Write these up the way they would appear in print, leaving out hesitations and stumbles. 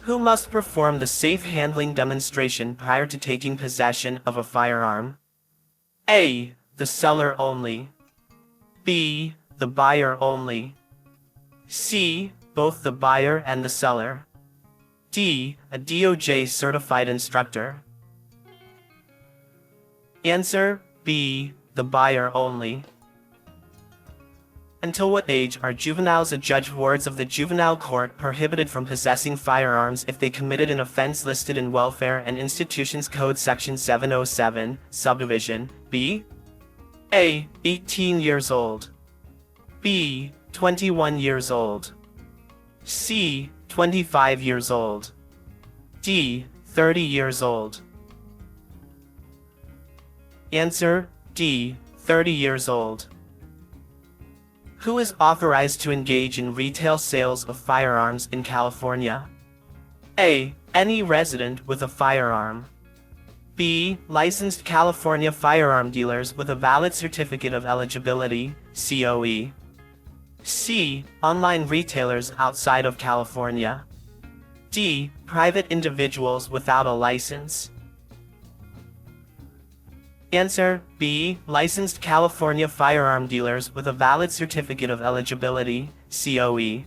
Who must perform the safe handling demonstration prior to taking possession of a firearm? A. The seller only. B. The buyer only. C. Both the buyer and the seller. D. A DOJ certified instructor. Answer B. The buyer only. Until what age are juveniles adjudged wards of the juvenile court prohibited from possessing firearms if they committed an offense listed in Welfare and Institutions Code Section 707, Subdivision B? A. 18 years old. B. 21 years old. C. 25 years old. D. 30 years old. Answer D. 30 years old. Who is authorized to engage in retail sales of firearms in California? A. Any resident with a firearm. B. Licensed California firearm dealers with a valid certificate of eligibility, COE. C. Online retailers outside of California. D. Private individuals without a license. Answer B. Licensed California firearm dealers with a valid certificate of eligibility, COE.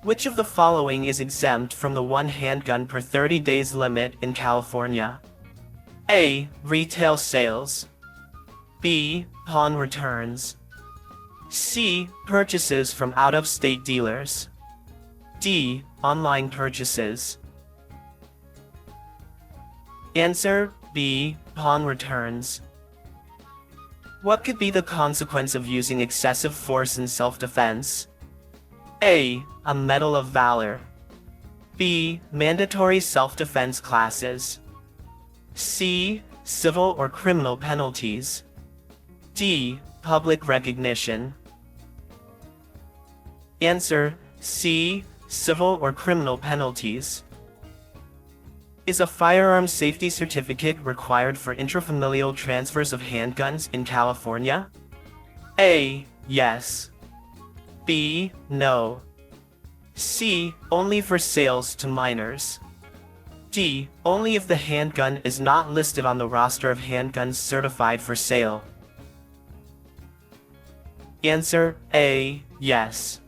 Which of the following is exempt from the one handgun per 30 days limit in California? A. Retail sales. B. Pawn returns. C. Purchases from out-of-state dealers. D. Online purchases. Answer B. Pawn returns. What could be the consequence of using excessive force in self-defense? A. A Medal of Valor. B. Mandatory self-defense classes. C. Civil or criminal penalties. D. Public recognition. Answer C. Civil or criminal penalties. Is a firearm safety certificate required for intrafamilial transfers of handguns in California? A. Yes. B. No. C. Only for sales to minors. D. Only if the handgun is not listed on the roster of handguns certified for sale. Answer A. Yes.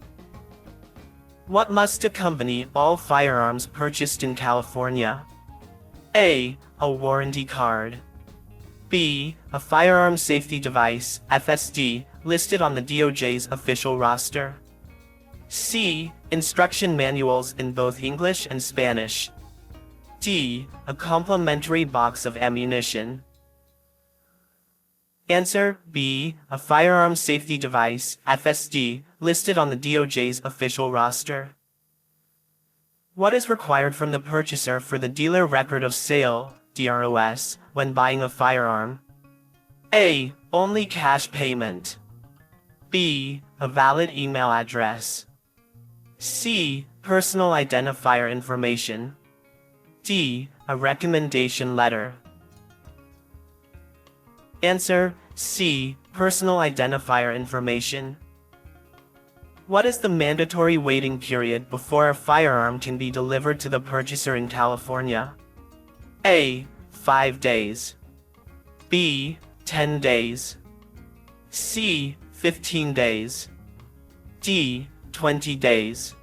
What must accompany all firearms purchased in California? A. A warranty card. B. A firearm safety device, FSD, listed on the DOJ's official roster. C. Instruction manuals in both English and Spanish. D. A complimentary box of ammunition. Answer B. A firearm safety device, FSD, listed on the DOJ's official roster. What is required from the purchaser for the dealer record of sale, DROS, when buying a firearm? A. Only cash payment. B. A valid email address. C. Personal identifier information. D. A recommendation letter. Answer C. Personal identifier information. What is the mandatory waiting period before a firearm can be delivered to the purchaser in California? A. 5 days. B. 10 days. C. 15 days. D. 20 days.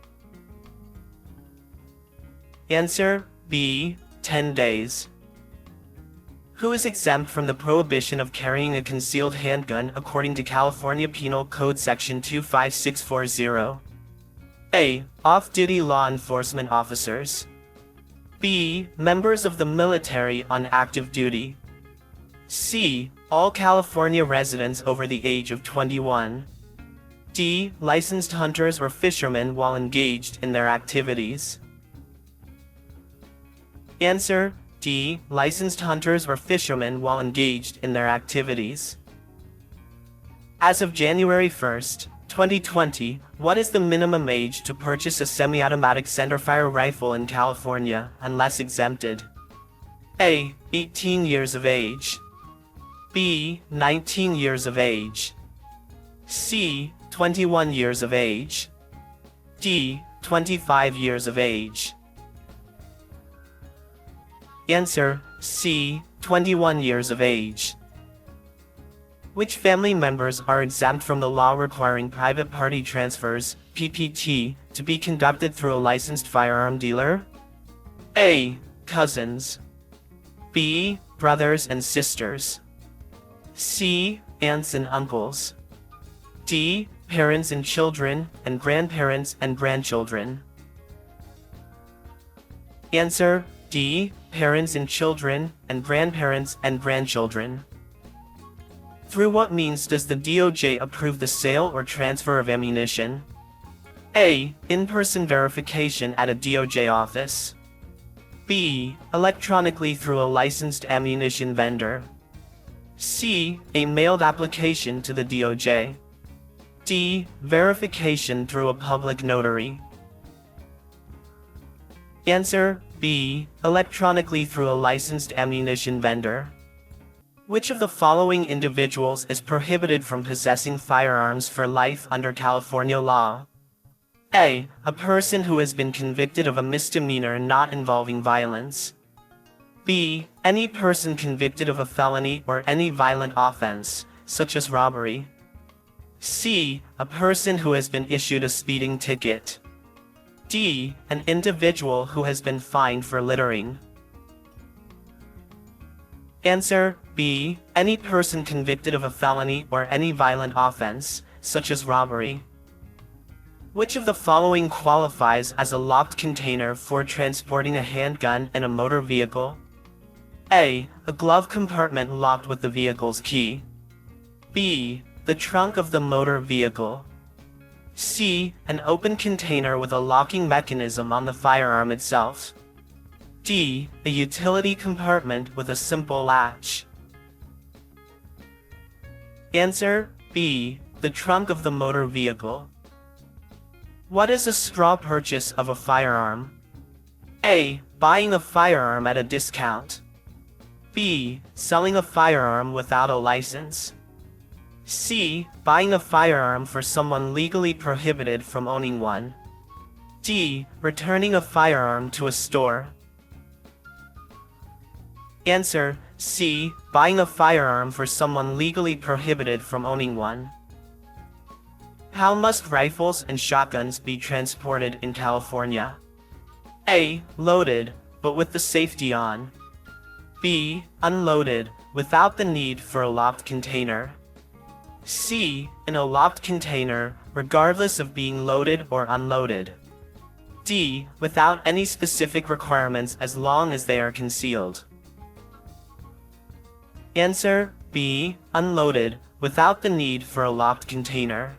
Answer B. 10 days. Who is exempt from the prohibition of carrying a concealed handgun according to California Penal Code Section 25640? A. Off-duty law enforcement officers. B. Members of the military on active duty. C. All California residents over the age of 21. D. Licensed hunters or fishermen while engaged in their activities. Answer D. Licensed hunters or fishermen while engaged in their activities. As of January 1st, 2020, what is the minimum age to purchase a semi-automatic centerfire rifle in California, unless exempted? A. 18 years of age. B. 19 years of age. C. 21 years of age. D. 25 years of age. Answer C. 21 years of age. Which family members are exempt from the law requiring private party transfers, PPT, to be conducted through a licensed firearm dealer? A. Cousins. B. Brothers and sisters. C. Aunts and uncles. D. Parents and children, and grandparents and grandchildren. Answer D. Parents and children, and grandparents and grandchildren. Through what means does the DOJ approve the sale or transfer of ammunition? A. In-person verification at a DOJ office. B. Electronically through a licensed ammunition vendor. C. A mailed application to the DOJ. D. Verification through a public notary. Answer B. Electronically through a licensed ammunition vendor. Which of the following individuals is prohibited from possessing firearms for life under California law? A. A person who has been convicted of a misdemeanor not involving violence. B. Any person convicted of a felony or any violent offense, such as robbery. C. A person who has been issued a speeding ticket. D. An individual who has been fined for littering. Answer B. Any person convicted of a felony or any violent offense, such as robbery. Which of the following qualifies as a locked container for transporting a handgun in a motor vehicle? A. A glove compartment locked with the vehicle's key. B. The trunk of the motor vehicle. C. An open container with a locking mechanism on the firearm itself. D. A utility compartment with a simple latch. Answer B. The trunk of the motor vehicle. What is a straw purchase of a firearm? A. Buying a firearm at a discount. B. Selling a firearm without a license. C. Buying a firearm for someone legally prohibited from owning one. D. Returning a firearm to a store. Answer C. Buying a firearm for someone legally prohibited from owning one. How must rifles and shotguns be transported in California? A. Loaded, but with the safety on. B. Unloaded, without the need for a locked container. C. In a locked container, regardless of being loaded or unloaded. D. Without any specific requirements as long as they are concealed. Answer B. Unloaded, without the need for a locked container.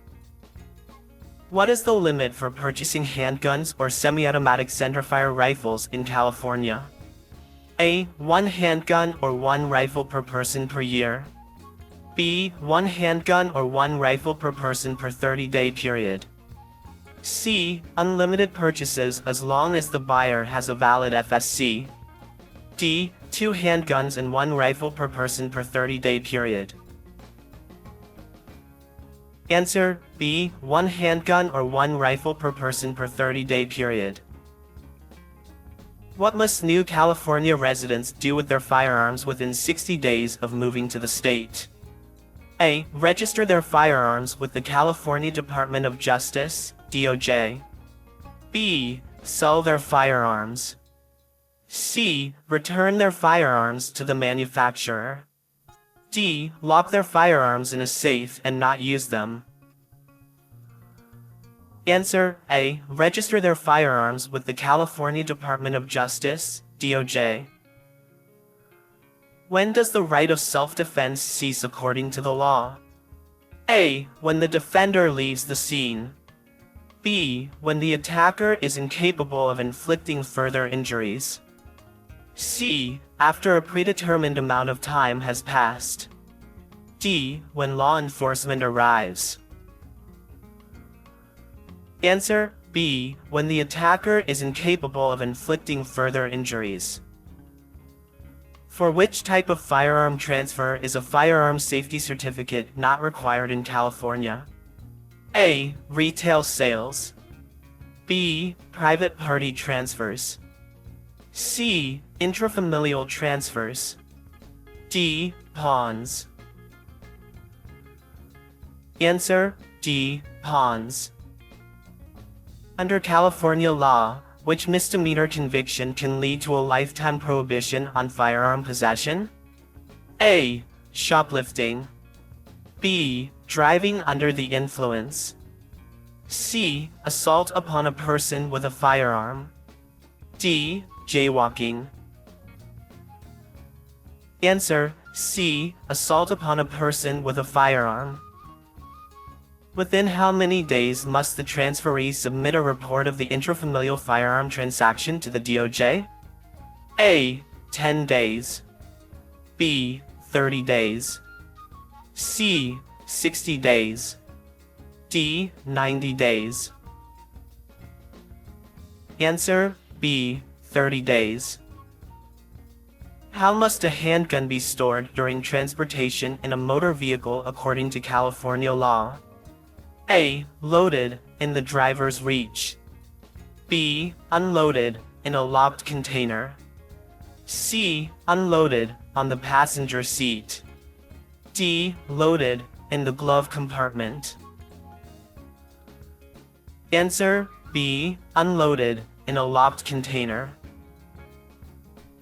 What is the limit for purchasing handguns or semi-automatic centerfire rifles in California? A. 1 handgun or 1 rifle per person per year. B. 1 handgun or 1 rifle per person per 30-day period. C. Unlimited purchases as long as the buyer has a valid FSC. D. 2 handguns and 1 rifle per person per 30-day period. Answer B. 1 handgun or 1 rifle per person per 30-day period. What must new California residents do with their firearms within 60 days of moving to the state? A. Register their firearms with the California Department of Justice, DOJ. B. Sell their firearms. C. Return their firearms to the manufacturer. D. Lock their firearms in a safe and not use them. Answer A. Register their firearms with the California Department of Justice, DOJ. When does the right of self-defense cease according to the law? A. When the defender leaves the scene. B. When the attacker is incapable of inflicting further injuries. C. After a predetermined amount of time has passed. D. When law enforcement arrives. Answer B. When the attacker is incapable of inflicting further injuries. For which type of firearm transfer is a firearm safety certificate not required in California? A. Retail sales. B. Private party transfers. C. Intrafamilial transfers. D. Pawns. Answer: D. Pawns. Under California law, which misdemeanor conviction can lead to a lifetime prohibition on firearm possession? A. Shoplifting. B. Driving under the influence. C. Assault upon a person with a firearm. D. Jaywalking. Answer: C. Assault upon a person with a firearm. Within how many days must the transferee submit a report of the intrafamilial firearm transaction to the DOJ? A. 10 days. B. 30 days. C. 60 days. D. 90 days. Answer: B. 30 days. How must a handgun be stored during transportation in a motor vehicle according to California law? A. Loaded, in the driver's reach. B. Unloaded, in a locked container. C. Unloaded, on the passenger seat. D. Loaded, in the glove compartment. Answer: B. Unloaded, in a locked container.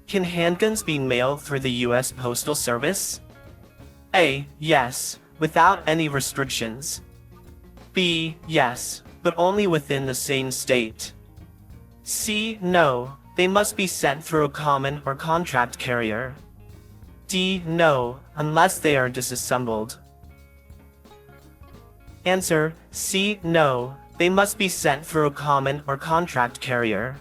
Can handguns be mailed through the U.S. Postal Service? A. Yes, without any restrictions. B. Yes, but only within the same state. C. No, they must be sent through a common or contract carrier. D. No, unless they are disassembled. Answer: C. No, they must be sent through a common or contract carrier.